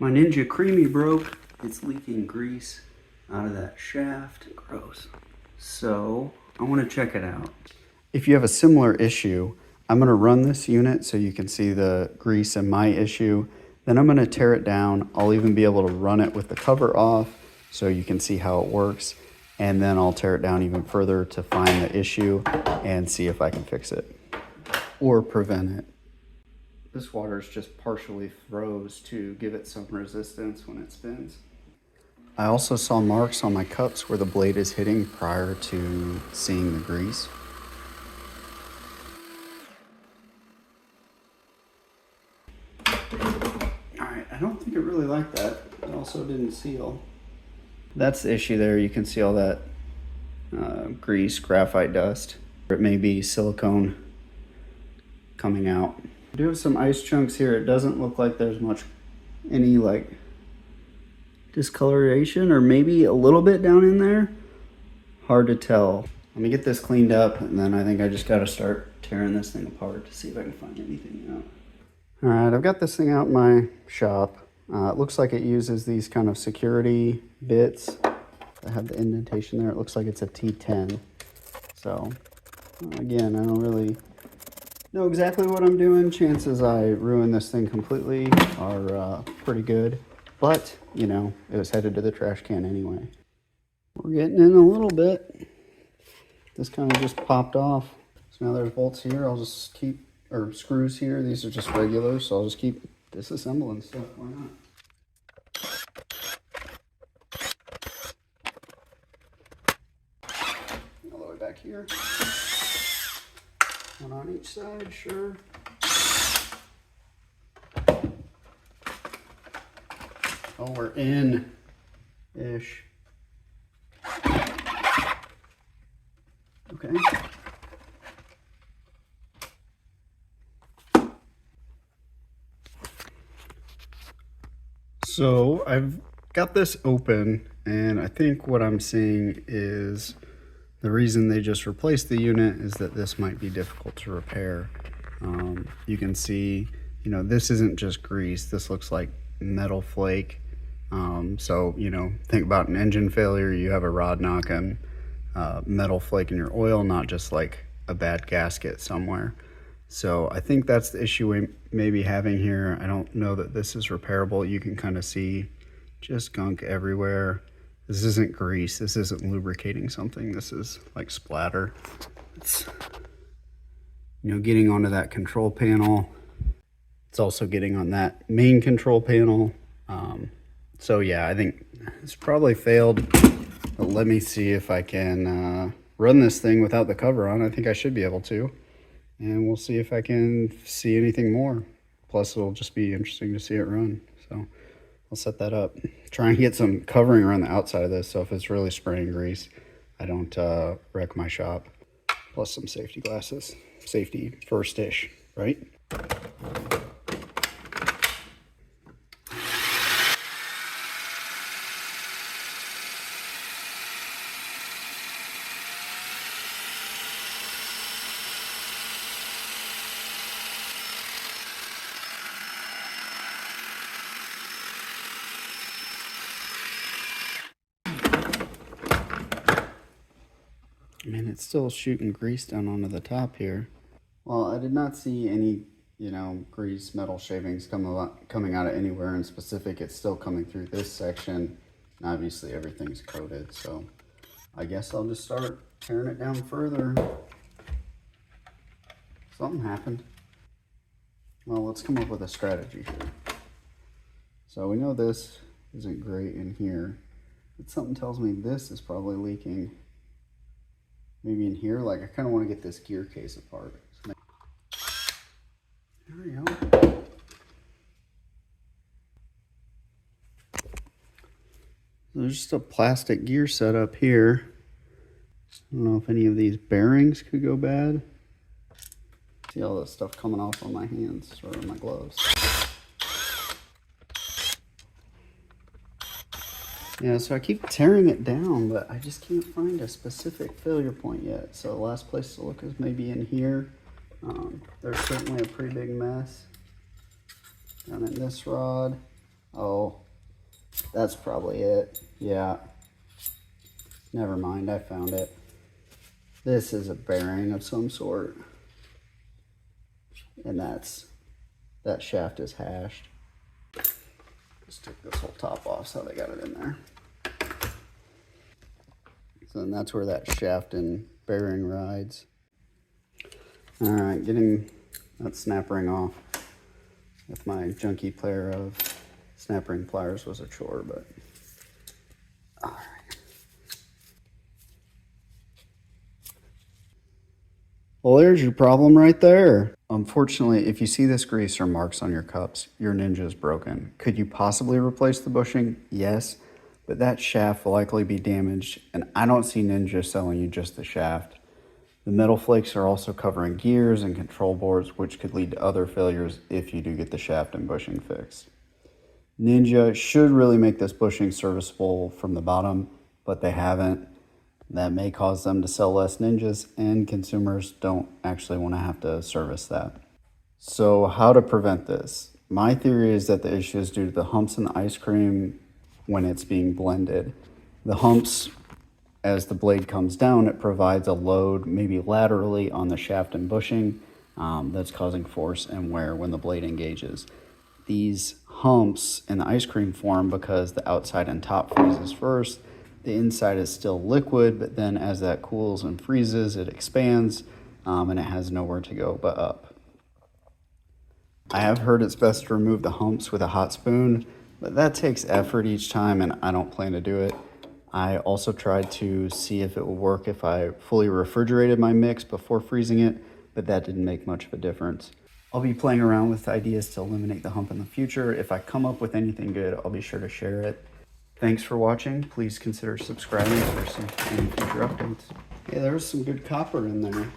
My Ninja Creami broke. It's leaking grease out of that shaft. Gross. So I want to check it out. If you have a similar issue, I'm going to run this unit so you can see the grease in my issue. Then I'm going to tear it down. I'll even be able to run it with the cover off so you can see how it works. And then I'll tear it down even further to find the issue and see if I can fix it or prevent it. This water is just partially froze to give it some resistance when it spins. I also saw marks on my cups where the blade is hitting prior to seeing the grease. Alright, I don't think it really liked that. It also didn't seal. That's the issue there. You can see all that grease, graphite dust. It may be silicone coming out. I do have some ice chunks here. It doesn't look like there's any like discoloration, or maybe a little bit down in there. Hard to tell. Let me get this cleaned up, and then I think I just got to start tearing this thing apart to see if I can find anything out. All right, I've got this thing out in my shop. It looks like it uses these kind of security bits that have the indentation there. It looks like it's a T10. So again, I don't really know exactly what I'm doing. Chances I ruin this thing completely are pretty good. But, you know, it was headed to the trash can anyway. We're getting in a little bit. This kind of just popped off. So now there's bolts here. I'll just keep, or screws here. These are just regular, so I'll just keep disassembling stuff. Why not? All the way back here. One on each side, sure. Oh, we're in-ish. Okay. So I've got this open, and I think what I'm seeing is the reason they just replaced the unit is that this might be difficult to repair. You can see, you know, this isn't just grease. This looks like metal flake. So, you know, think about an engine failure. You have a rod knock and metal flake in your oil, not just like a bad gasket somewhere. So I think that's the issue we may be having here. I don't know that this is repairable. You can kind of see just gunk everywhere. This isn't grease. This isn't lubricating something. This is like splatter. It's, you know, getting onto that control panel. It's also getting on that main control panel. So yeah, I think it's probably failed. But let me see if I can run this thing without the cover on. I think I should be able to. And we'll see if I can see anything more. Plus, it'll just be interesting to see it run. So I'll set that up. Try and get some covering around the outside of this, so if it's really spraying grease, I don't wreck my shop. Plus some safety glasses. Safety first-ish, right? Man, it's still shooting grease down onto the top here. Well, I did not see any, you know, grease metal shavings coming out of anywhere in specific. It's still coming through this section. And obviously everything's coated, so I guess I'll just start tearing it down further. Something happened. Well, let's come up with a strategy here. So we know this isn't great in here, but something tells me this is probably leaking. Maybe in here, like I kind of want to get this gear case apart. There we go. There's just a plastic gear set up here. I don't know if any of these bearings could go bad. See all this stuff coming off on my hands or on my gloves. Yeah, so I keep tearing it down, but I just can't find a specific failure point yet. So the last place to look is maybe in here. There's certainly a pretty big mess down in this rod. Oh, That's probably it. Yeah. Never mind, I found it. This is a bearing of some sort. And that shaft is hashed. Let's take this whole top off so they got it in there. So then that's where that shaft and bearing rides. All right, getting that snap ring off with my junky pair of snap ring pliers was a chore, but all right. Well, there's your problem right there. Unfortunately, if you see this grease or marks on your cups, your Ninja is broken. Could you possibly replace the bushing? Yes, but that shaft will likely be damaged, and I don't see Ninja selling you just the shaft. The metal flakes are also covering gears and control boards, which could lead to other failures if you do get the shaft and bushing fixed. Ninja should really make this bushing serviceable from the bottom, but they haven't. That may cause them to sell less Ninjas, and consumers don't actually want to have to service that. So how to prevent this? My theory is that the issue is due to the humps in the ice cream when it's being blended. The humps, as the blade comes down, it provides a load, maybe laterally, on the shaft and bushing that's causing force and wear when the blade engages. These humps in the ice cream form because the outside and top freezes first. The inside is still liquid, but then as that cools and freezes, it expands and it has nowhere to go but up. I have heard it's best to remove the humps with a hot spoon, but that takes effort each time and I don't plan to do it. I also tried to see if it would work if I fully refrigerated my mix before freezing it, but that didn't make much of a difference. I'll be playing around with ideas to eliminate the hump in the future. If I come up with anything good, I'll be sure to share it. Thanks for watching. Please consider subscribing for some any future updates. Hey, there was some good copper in there.